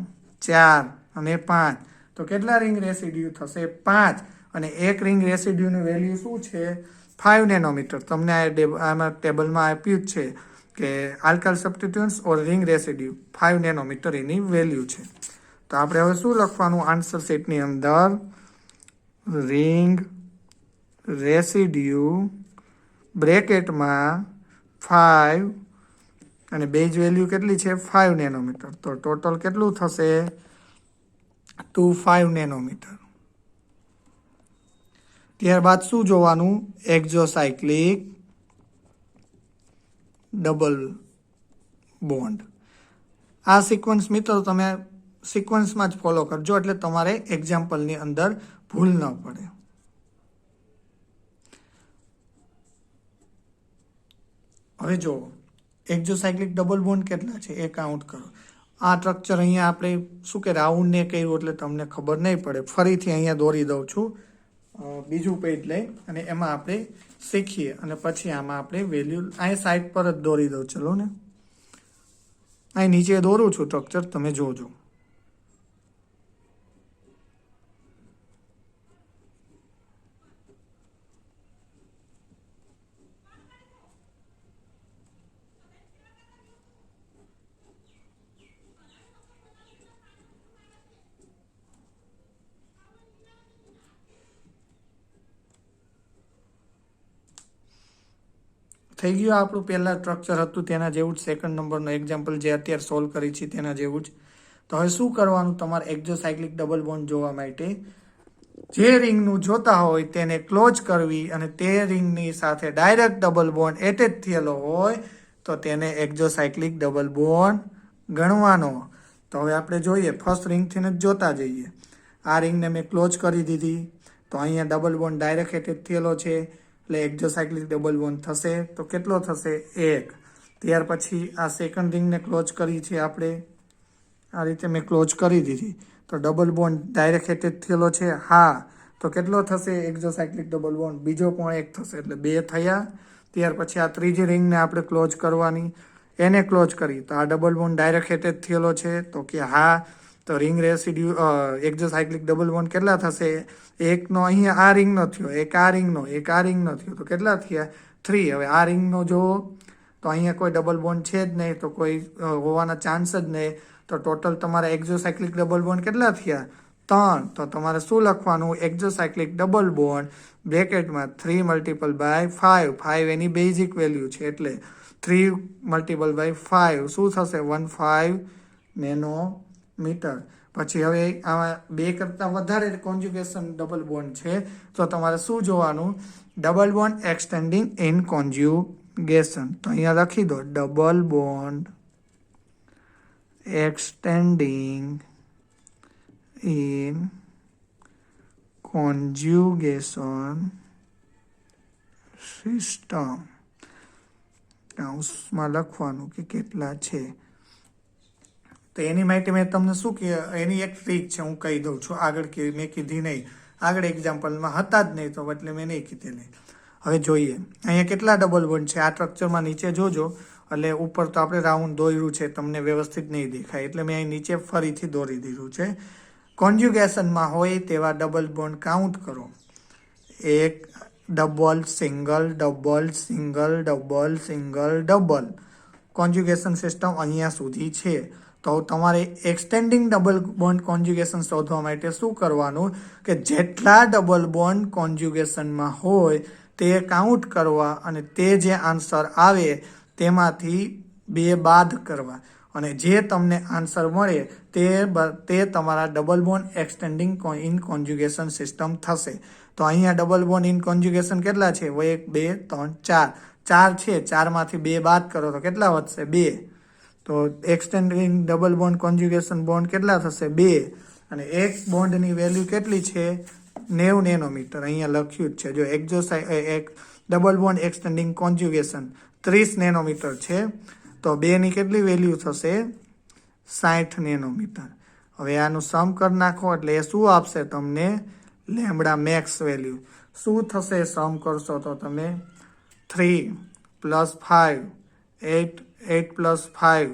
4 અને 5. તો કેટલા રિંગ રેસિડ્યુ થશે, 5. અને એક રિંગ રેસિડ્યુની વેલ્યુ શું છે, 5 નેનોમીટર. તમને આમાં ટેબલમાં આપ્યું જ છે કે આલ્કાઇલ સબસ્ટિટ્યુઅન્ટ્સ ઓર રિંગ રેસિડ્યુ 5 નેનોમીટર એની વેલ્યુ છે. તો આપણે હવે શું લખવાનું આન્સર શીટની અંદર, રિંગ રેસિડ્યુ બ્રેકેટમાં 5 અને બેઝ વેલ્યુ કેટલી છે, 5 નેનોમીટર. તો ટોટલ કેટલું થશે, 25 નેનોમીટર. ત્યારબાદ શું જોવાનું, એક્ઝોસાયક્લિક ડબલ બોન્ડ. આ સિક્વન્સ મિત્રો તમે સિક્વન્સમાં જ ફોલો કરજો એટલે તમારે એક્ઝામ્પલની અંદર ભૂલ ન પડે. હવે જો એક્ઝોસાયક્લિક ડબલ બોન્ડ કેટલા છે એ કાઉન્ટ કરો. આ સ્ટ્રક્ચર અહીંયા આપણે શું કે રાઉન્ડને કર્યું એટલે તમને ખબર નહીં પડે. ફરીથી અહીંયા દોરી દઉં છું બીજું પેજ લઈ અને એમાં આપણે શીખીએ અને પછી આમાં આપણે વેલ્યુ અહીં સાઈડ પર જ દોરી દઉં. ચલો ને, અહીં નીચે દોરું છું સ્ટ્રક્ચર, તમે જોજો. થઈ ગયું આપણું પહેલાં સ્ટ્રક્ચર હતું તેના જેવું જ, સેકન્ડ નંબરનો એક્ઝામ્પલ જે અત્યારે સોલ્વ કરી છે તેના જેવું જ. તો હવે શું કરવાનું, તમારે એક્ઝોસાયક્લિક ડબલ બોન્ડ જોવા માટે જે રિંગનું જોતા હોય તેને ક્લોઝ કરવી અને તે રિંગની સાથે ડાયરેક્ટ ડબલ બોન્ડ એટેચ થયેલો હોય તો તેને એક્ઝોસાયક્લિક ડબલ બોન્ડ ગણવાનો. તો હવે આપણે જોઈએ ફર્સ્ટ રિંગથી જ જોતા જઈએ. આ રિંગને મેં ક્લોઝ કરી દીધી તો અહીંયા ડબલ બોન્ડ ડાયરેક્ટ એટેચ થયેલો છે એટલે એક્ઝોસાયક્લિક ડબલ બોન્ડ થશે. તો કેટલો થશે? 1. ત્યાર પછી આ સેકન્ડ રિંગને ક્લોઝ કરી છે આપણે, આ રીતે મેં ક્લોઝ કરી દીધી તો ડબલ બોન્ડ ડાયરેક્ટ એટેચ થયેલો છે. હા, તો કેટલો થશે એક્ઝોસાયક્લિક ડબલ બોન્ડ? બીજો પણ 1 થશે એટલે 2 થયા. ત્યાર પછી આ ત્રીજી રિંગને આપણે ક્લોઝ કરવાની, એને ક્લોઝ કરી તો આ ડબલ બોન્ડ ડાયરેક્ટ એટેચ થયેલો છે તો કે હા. તો રિંગ રેસિડ્યુ એક્ઝોસાયક્લિક ડબલ બોન્ડ કેટલા થશે? એકનો અહીંયા આ રિંગનો થયો, એક આ રિંગનો, એક આ રિંગનો થયો તો કેટલા થયા? 3. હવે આ રિંગનો જો તો અહીંયા કોઈ ડબલ બોન્ડ છે જ નહીં તો કોઈ હોવાના ચાન્સ જ નહીં. તો ટોટલ તમારા એક્ઝોસાયક્લિક ડબલ બોન્ડ કેટલા થયા? 3. તો તમારે શું લખવાનું? એક્ઝોસાયક્લિક ડબલ બોન્ડ બ્રેકેટમાં 3 × 5. 5 એની બેઝિક વેલ્યુ છે એટલે 3 × 5 શું થશે? 15 નેનોમીટર. પછી હવે આમાં 2 કરતાં વધારે કોન્જ્યુગેશન ડબલ બોન્ડ છે તો તમારે શું જોવાનું? Double bond extending in conjugation. તો અહીંયા લખી દો double bond extending in conjugation system. કૌંસમાં લખવાનું કે કેટલા છે. તો એની માટે મેં તમને શું કે એની એક ટ્રીક છે, હું કહી દઉં છું. આગળ કે મેં કીધી નહીં, આગળ એક્ઝામ્પલમાં હતા જ નહીં તો એટલે મેં નહીં કીધેલી. હવે જોઈએ અહીંયા કેટલા ડબલ બોન્ડ છે. આ સ્ટ્રક્ચરમાં નીચે જોજો એટલે ઉપર તો આપણે રાઉન્ડ દોર્યું છે, તમને વ્યવસ્થિત નહીં દેખાય એટલે મેં અહીં નીચે ફરીથી દોરી દીધું છે. કોન્જ્યુગેશનમાં હોય તેવા ડબલ બોન્ડ કાઉન્ટ કરો. 1, double, single, double, single, double, single, double. Conjugation system અહીંયા સુધી છે. તો તમારે એક્સટેન્ડિંગ ડબલ બોન્ડ કોન્જ્યુગેશન શોધવા માટે શું કરવાનું કે જેટલા ડબલ બોન્ડ કોન્જ્યુગેશનમાં હોય તે કાઉન્ટ કરવા અને તે જે આન્સર આવે તેમાંથી 2 બાદ કરવા અને જે તમને આન્સર મળે તે તમારા double bond extending in conjugation system થશે. તો અહીંયા ડબલ બોન્ડ ઇન કોન્જ્યુગેશન કેટલા છે? 1, 2, 3, 4. 4 છે, 4માંથી 2 બાદ કરો તો કેટલા વધશે? 2. તો extending double bond conjugation bond કેટલા થશે? 2. અને એક બોન્ડની વેલ્યુ કેટલી છે? 90 નેનોમીટર. અહીંયા લખ્યું જ છે જો એક double bond extending conjugation 30 nanometre છે તો 2ની કેટલી વેલ્યુ થશે? 60 નેનોમીટર. હવે આનું સમ કરી નાખો એટલે એ શું આપશે તમને? Lambda max value. શું થશે સમ કરશો તો તમે? 3 + 5 8 8 + 5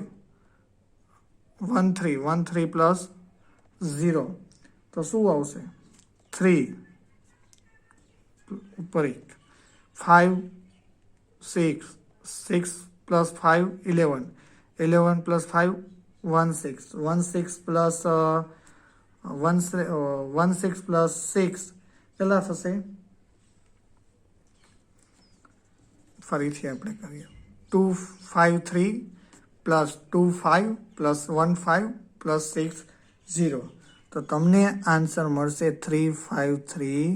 13 13 + 0 તો શું આવશે? 3 ઉપર 5 6 6 + 5 11 11 + 5 16 16 + 6 કેટલા થશે? ફરીથી આપણે કરીએ 253 + 25 + 15 + 6 0 તો તમને આન્સર મળશે 353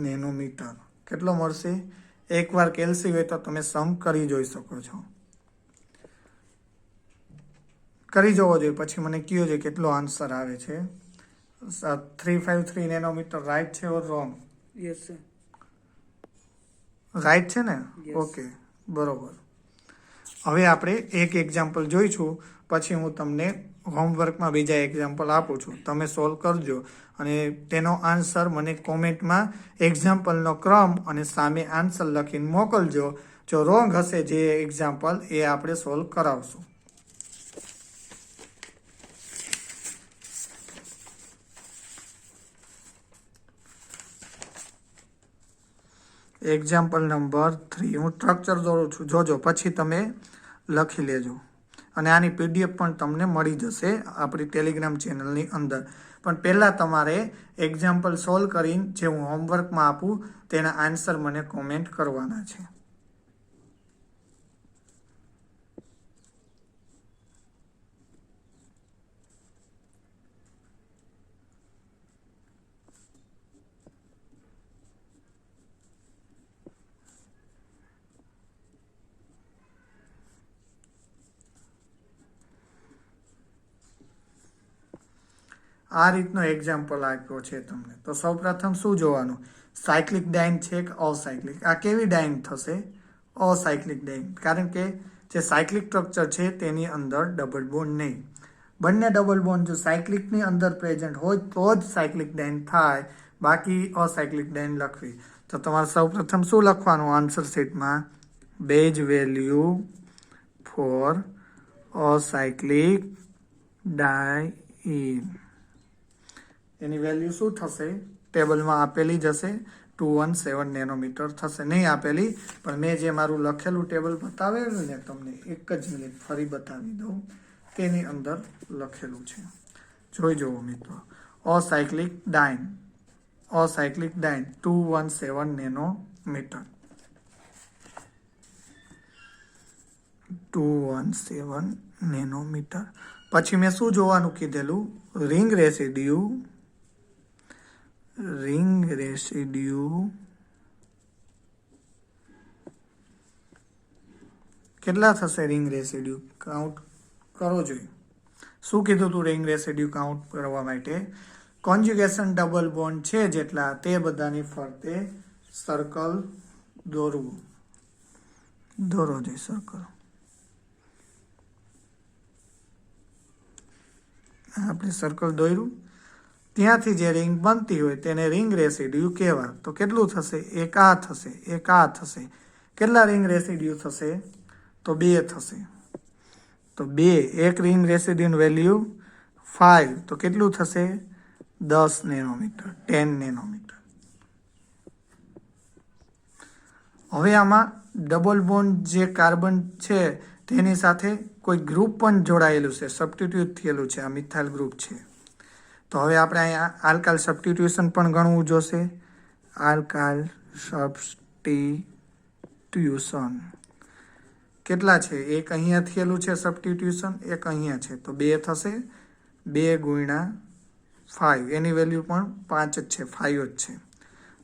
નેનોમીટર. કેટલો મળશે? એકવાર કેલ્સી હોય તો તમે સમ કરી જોઈ શકો છો. કરી જોવો જોઈએ પછી મને કહો છે કેટલો આન્સર આવે છે. 353 નેનોમીટર રાઈટ છે or wrong? Yes sir. Right છે ને? Yes. ઓકે, બરોબર. હવે આપણે એક એક્ઝામ્પલ જોઈશું પછી હું તમને હોમવર્કમાં બીજા એક્ઝામ્પલ આપું છું. તમે સોલ્વ કરજો અને તેનો આન્સર મને કોમેન્ટમાં એક્ઝામ્પલનો ક્રમ અને સામે આન્સર લખીને મોકલજો. જો રોંગ હશે જે એક્ઝામ્પલ એ આપણે સોલ્વ કરાવશું. એક્ઝામ્પલ નંબર 3 હું સ્ટ્રક્ચર દોરું છું, જોજો પછી તમે લખી લેજો અને આની પીડીએફ પણ તમને મળી જશે આપણી ટેલિગ્રામ ચેનલની અંદર. પણ પહેલાં તમારે એક્ઝામ્પલ સોલ્વ કરીને જે હું હોમવર્કમાં આપું તેના આન્સર મને કોમેન્ટ કરવાના છે. આ રીતનો એક્ઝામ્પલ આપ્યો છે તમને. તો સૌપ્રથમ શું જોવાનું, સાયક્લિક ડાયન છે કે અસાયક્લિક. આ કેવી ડાયન થશે? અસાયક્લિક ડાયન. કારણ કે જે સાયક્લિક સ્ટ્રક્ચર છે તેની અંદર ડબલ બોન્ડ નહીં. બંને ડબલ બોન્ડ જો સાયક્લિકની અંદર પ્રેઝન્ટ હોય તો જ સાયક્લિક ડાયન થાય, બાકી અસાયક્લિક ડાયન લખવી. તો તમારે સૌપ્રથમ શું લખવાનું આન્સર શીટમાં? Base value for acyclic diene. એની વેલ્યુ શું થશે? ટેબલમાં આપેલી જ હશે, 217 નેનોમીટર થશે. નહીં આપેલી, પણ મેં જે મારું લખેલું ટેબલ બતાવેલું ને તમને, એક જ મિનિટ ફરી બતાવી દઉં. તેની અંદર લખેલું છે, જોઈ જુઓ મિત્રો. Acyclic ડાયન, acyclic ડાયન 217 nanometre, 217 nanometre. પછી મેં શું જોવાનું કીધેલું? રિંગ રેસિડ્યુ, રિંગ રેસિડ્યુ કેટલા થશે? રિંગ રેસિડ્યુ કાઉન્ટ કરો જોઈએ. શું કીધું તું રિંગ રેસિડ્યુ કાઉન્ટ કરવા માટે? કોન્જ્યુગેશન ડબલ બોન્ડ છે જેટલા તે બધાની ફરતે સર્કલ દોરવું. દોરો જોઈએ સર્કલ. આપણે સર્કલ દોર્યું, ત્યાંથી જે રિંગ બનતી હોય તેને રિંગ રેસિડ્યુ કહેવાય. તો કેટલું થશે? એક આ થશે, એક આ થશે. કેટલા રિંગ રેસિડ્યુ થશે? તો 2 થશે. તો 2, એક રિંગ રેસિડ્યુની વેલ્યુ 5, તો કેટલું થશે? 10 નેનોમીટર, 10 નેનોમીટર. હવે આમાં ડબલ બોન્ડ જે કાર્બન છે તેની સાથે કોઈ ગ્રુપ પણ જોડાયેલું છે, સબસ્ટિટ્યુટ થયેલું છે. આ મિથાઇલ ગ્રુપ છે. તો હવે આપણે અહીંયા આલ્કાઇલ સબસ્ટિટ્યુશન પણ ગણવું જોશે. આલ્કાઇલ સબસ્ટિટ્યુશન કેટલા છે? એક અહીંયા થયેલું છે સબસ્ટિટ્યુશન, એક અહીંયા છે. તો 2 થશે. 2 ગુણ્યા 5, એની વેલ્યુ પણ 5 જ છે, 5 જ છે.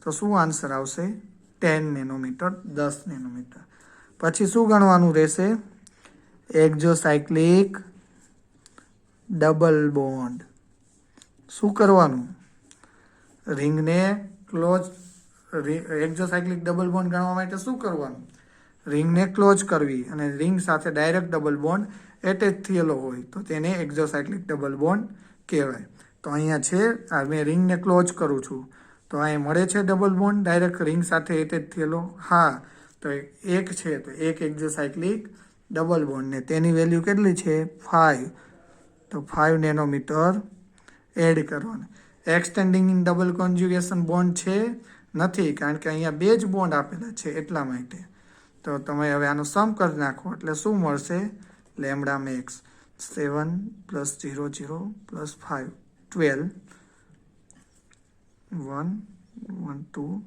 તો શું આન્સર આવશે? 10 નેનોમીટર, 10 નેનોમીટર. પછી શું ગણવાનું રહેશે? એક્ઝોસાયક્લિક ડબલ બોન્ડ. શું કરવાનું? રિંગને ક્લોઝ, એક્ઝોસાયક્લિક ડબલ બોન્ડ ગણવા માટે શું કરવાનું? રિંગને ક્લોઝ કરવી, અને રિંગ સાથે ડાયરેક્ટ ડબલ બોન્ડ એટેચ થયેલો હોય તો તેને એક્ઝોસાયક્લિક ડબલ બોન્ડ કહેવાય. તો અહીંયા છે, આ મેં રિંગને ક્લોઝ કરું છું, તો અહીંયા મળે છે ડબલ બોન્ડ ડાયરેક્ટ રિંગ સાથે એટેચ થયેલો. હા, તો એક છે, તો એક એક્ઝોસાયક્લિક ડબલ બોન્ડ, ને તેની વેલ્યુ કેટલી છે? 5. તો 5 નેનોમીટર એડ કરવાનું. એક્સટેન્ડિંગ ડબલ કોન્જ્યુગેશન બોન્ડ છે નથી, કારણ કે અહીંયા 2 જ બોન્ડ આપેલા છે એટલા માટે. તો તમે હવે આનો સમ કરી નાખો એટલે શું મળશે? લેમ્ડા મેક્સ 7 + 0 0 + 5 12 1 1 2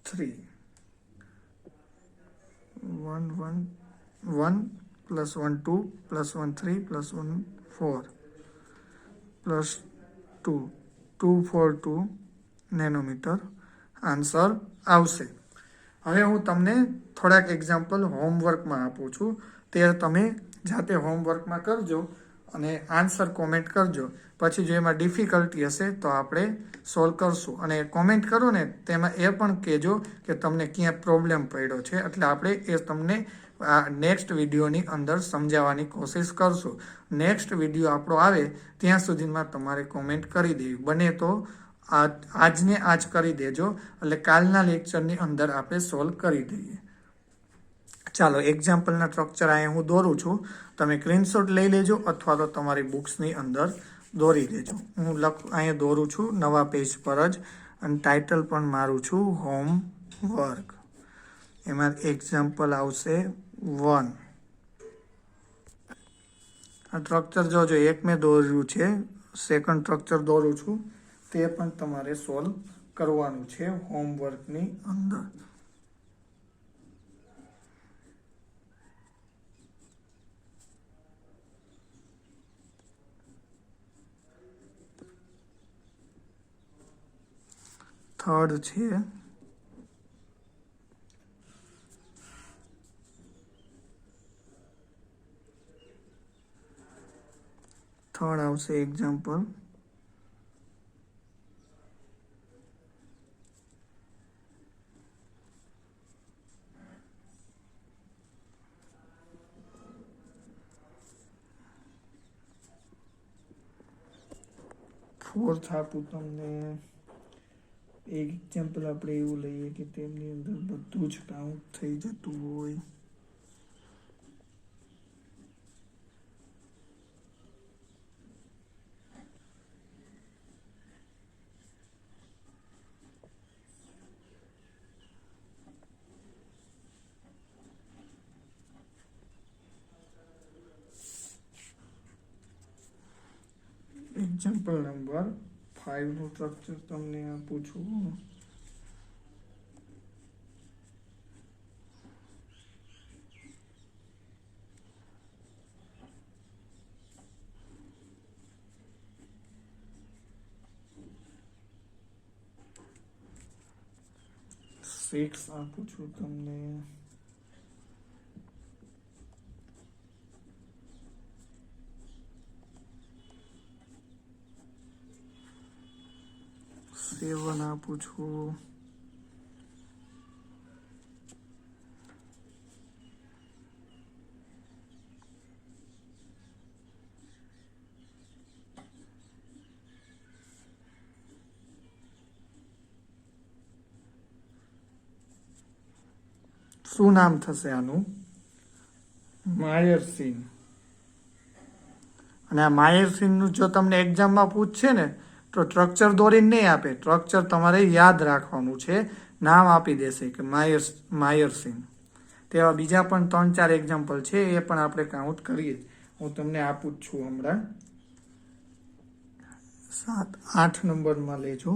3 1 1 1 + 1 2 + 1 3 + 1 4 + 2 242 નેનોમીટર આન્સર આવશે. હવે હું તમને થોડાક એક્ઝામ્પલ હોમવર્કમાં આપું છું, તે તમે જાતે હોમવર્કમાં કરજો અને આન્સર કોમેન્ટ કરજો. પછી જો એમાં ડિફિકલ્ટી હશે તો આપણે સોલ્વ કરશું. અને કોમેન્ટ કરો ને તેમાં એ પણ કહેજો કે તમને ક્યાં પ્રોબ્લેમ પડ્યો છે, એટલે આપણે એ તમને નેક્સ્ટ વિડીયોની અંદર સમજાવવાની કોશિશ કરશું. નેક્સ્ટ વિડીયો આપણો આવે ત્યાં સુધીમાં તમારે કોમેન્ટ કરી દેવી. બને તો આજને આજ કરી દેજો, એટલે કાલના લેક્ચરની અંદર આપણે સોલ્વ કરી દઈએ. ચાલો, એક્ઝામ્પલના સ્ટ્રક્ચર અહીંયા હું દોરું છું, તમે સ્ક્રીનશોટ લઈ લેજો અથવા તો તમારી બુક્સની અંદર દોરી દેજો. હું અહીંયા દોરું છું નવા પેજ પર જ, અને ટાઇટલ પણ મારું છું હોમવર્ક. એમાં એક્ઝામ્પલ આવશે 1. આ સ્ટ્રક્ચર જોજો, એક મેં દોર્યું છે, સેકન્ડ સ્ટ્રક્ચર દોરું છું, તે પણ તમારે સોલ્વ કરવાનું છે હોમવર્કની અંદર. થર્ડ છે, થર્ડ આવશે એક્ઝામ્પલ. ફોર્થ આપું તમને. એક એક્ઝામ્પલ આપણે એવું લઈએ કે તેમની અંદર બધું જ કાઉન્ટ થઈ જતું હોય. એક્ઝામ્પલ નંબર 5 નું સ્ટ્રક્ચર તમને આપું છું. સિક્સ આપું છું તમને. સેવન આપું છું. શું નામ થશે આનું? માયરસીન. અને આ માયરસીનનું જો તમને એક્ઝામમાં પૂછશે ને તો સ્ટ્રક્ચર દોરીને નહીં આપે. સ્ટ્રક્ચર તમારે યાદ રાખવાનું છે. નામ આપી દેશે કે માયરસીન. તેવા બીજા પણ 3-4 એક્ઝામ્પલ છે, એ પણ આપણે કાઉન્ટ કરીએ. હું તમને આપું જ છું હમણાં. 7-8 નંબરમાં લેજો.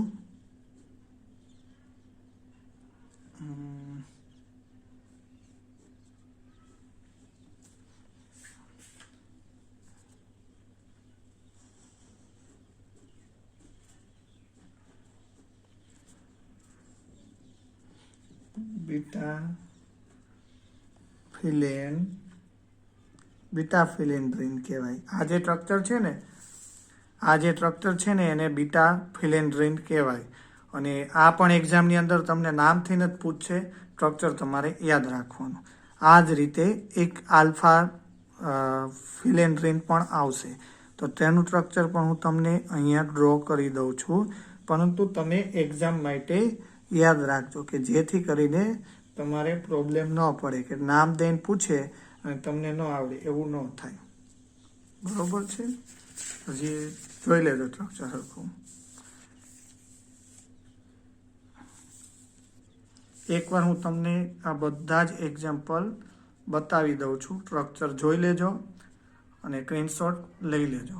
બીટા ફિલેન્ડ્રીન કહેવાય. આ જે સ્ટ્રક્ચર છે ને એને બીટા ફિલેન્ડ્રીન કહેવાય. અને આ પણ એક્ઝામની અંદર તમને નામથી જ પૂછશે. સ્ટ્રક્ચર તમારે યાદ રાખવાનું. આ જ રીતે એક આલ્ફા ફિલેન્ડ્રીન પણ આવશે. તો તેનું સ્ટ્રક્ચર પણ હું તમને અહીંયા ડ્રો કરી દઉં છું. પરંતુ તમે એક્ઝામ માટે યાદ રાખજો કે જેથી કરીને તમારે પ્રોબ્લેમ ન પડે કે નામ દઈને પૂછે અને તમને ન આવડે એવું ન થાય. બરોબર છે? હજી જોઈ લેજો સ્ટ્રક્ચર સરખું. એકવાર હું તમને આ બધા જ એક્ઝામ્પલ બતાવી દઉં છું. સ્ટ્રક્ચર જોઈ લેજો અને સ્ક્રીનશોટ લઈ લેજો.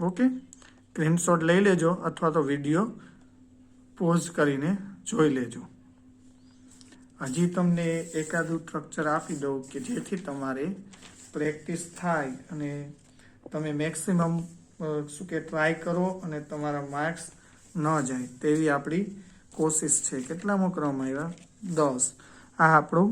ઓકે, સ્ક્રીનશોટ લઈ લેજો અથવા તો વિડીયો પોઝ કરીને જોઈ લેજો. હજી તમને એકાદું સ્ટ્રક્ચર આપી દઉં કે જેથી તમારે પ્રેક્ટિસ થાય અને તમે મેક્સિમમ ટ્રાય કરો અને તમારા માર્ક્સ ન જાય તેવી આપણી કોશિશ છે. કેટલામો ક્રમ આવ્યા? 10. આ આપણું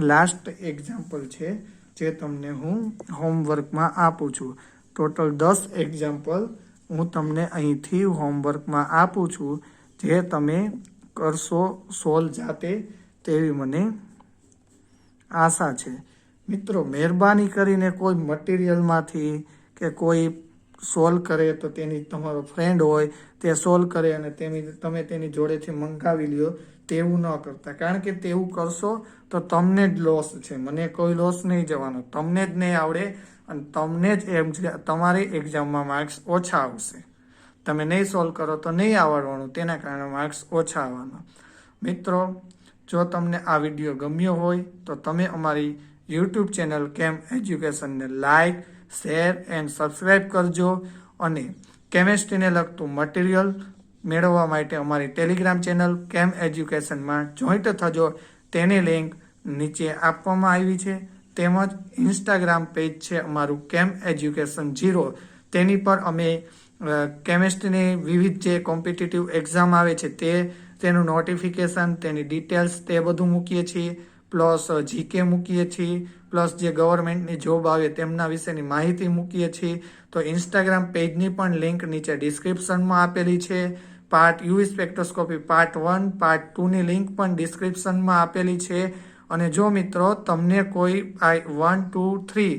લાસ્ટ એક્ઝામ્પલ છે જે તમને હું હોમવર્કમાં આપું છું. ટોટલ 10 એક્ઝામ્પલ હું તમને અહીંથી હોમવર્કમાં આપું છું, જે તમે કરશો સોલ્વ જાતે તેવી મને આશા છે. મિત્રો, મહેરબાની કરીને કોઈ મટીરિયલમાંથી કે કોઈ સોલ્વ કરે તો તેની તમારો ફ્રેન્ડ હોય તે સોલ્વ કરે અને તમે તેની જોડેથી મંગાવી લ્યો તેવું ન કરતા. કારણ કે તેવું કરશો તો તમને જ લોસ છે. મને કોઈ લોસ નહીં જવાનો. તમને જ નહીં આવડે અને તમને જ તમારી એક્ઝામમાં માર્ક્સ ઓછા આવશે. તમે નહીં સોલ્વ કરો તો નહીં આવડવાનું, તેના કારણે માર્ક્સ ઓછા આવવાના. મિત્રો, જો તમને આ વિડીયો ગમ્યો હોય તો તમે અમારી યુટ્યુબ ચેનલ કેમ એજ્યુકેશનને લાઇક, શેર એન્ડ સબસ્ક્રાઈબ કરજો. અને કેમેસ્ટ્રીને લગતું મટીરિયલ મેળવવા માટે અમારી ટેલિગ્રામ ચેનલ કેમ એજ્યુકેશનમાં જોઈન્ટ થજો. તેની લિંક નીચે આપવામાં આવી છે. તેમજ ઇન્સ્ટાગ્રામ પેજ છે અમારું કેમ એજ્યુકેશન 0, તેની પર અમે કેમેસ્ટ્રીની વિવિધ જે કોમ્પિટિટિવ એક્ઝામ આવે છે તેનું નોટિફિકેશન, તેની ડિટેલ્સ તે બધું મૂકીએ છીએ, પ્લસ જીકે મૂકીએ છીએ, પ્લસ જે ગવર્મેન્ટની જોબ આવે તેમના વિશેની માહિતી મૂકીએ છીએ. તો ઇન્સ્ટાગ્રામ પેજની પણ લિંક નીચે ડિસ્ક્રિપ્શનમાં આપેલી છે. Part UV spectroscopy part 1, part 2ની લિંક પણ ડિસ્ક્રિપ્શનમાં આપેલી છે. અને જો મિત્રો તમને કોઈ 1, 2, 3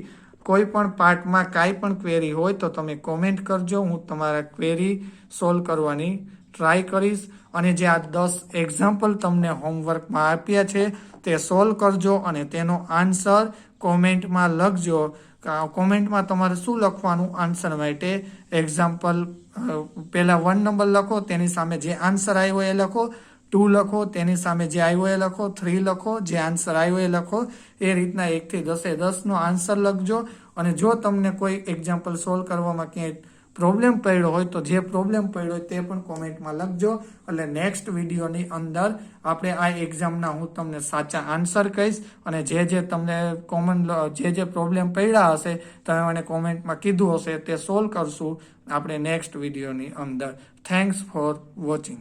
કોઈ પણ પાર્ટમાં કાંઈ પણ ક્વેરી હોય તો તમે કોમેન્ટ કરજો. હું તમારા ક્વેરી સોલ્વ કરવાની ટ્રાય કરીશ. અને જે આ 10 એક્ઝામ્પલ તમને હોમવર્કમાં આપ્યા છે તે સોલ્વ કરજો અને તેનો આન્સર કોમેન્ટમાં લખજો. કોમેન્ટમાં તમારે શું લખવાનું આન્સર માટે? એક્ઝામ્પલ પહેલા 1 નંબર લખો, તેની સામે જે આન્સર આવ્યો એ લખો. 2 લખો, તેની સામે જે આવ્યો એ લખો. 3 લખો, જે આન્સર આવ્યો એ લખો. એ રીતના 1 થી 10 આન્સર લખજો. અને જો તમને કોઈ એક્ઝામ્પલ સોલ્વ કરવામાં ક્યાંય પ્રોબ્લેમ પડ્યો હોય તો જે પ્રોબ્લેમ પડ્યો હોય તે પણ કોમેન્ટમાં લખજો. એટલે નેક્સ્ટ વિડીયોની અંદર આપણે આ એક્ઝામના હું તમને સાચા આન્સર કહીશ. અને જે તમને જે પ્રોબ્લેમ પડ્યા હશે તમે મને કોમેન્ટમાં કીધું હશે તે સોલ્વ કરશું આપણે નેક્સ્ટ વિડીયોની અંદર. Thanks for watching.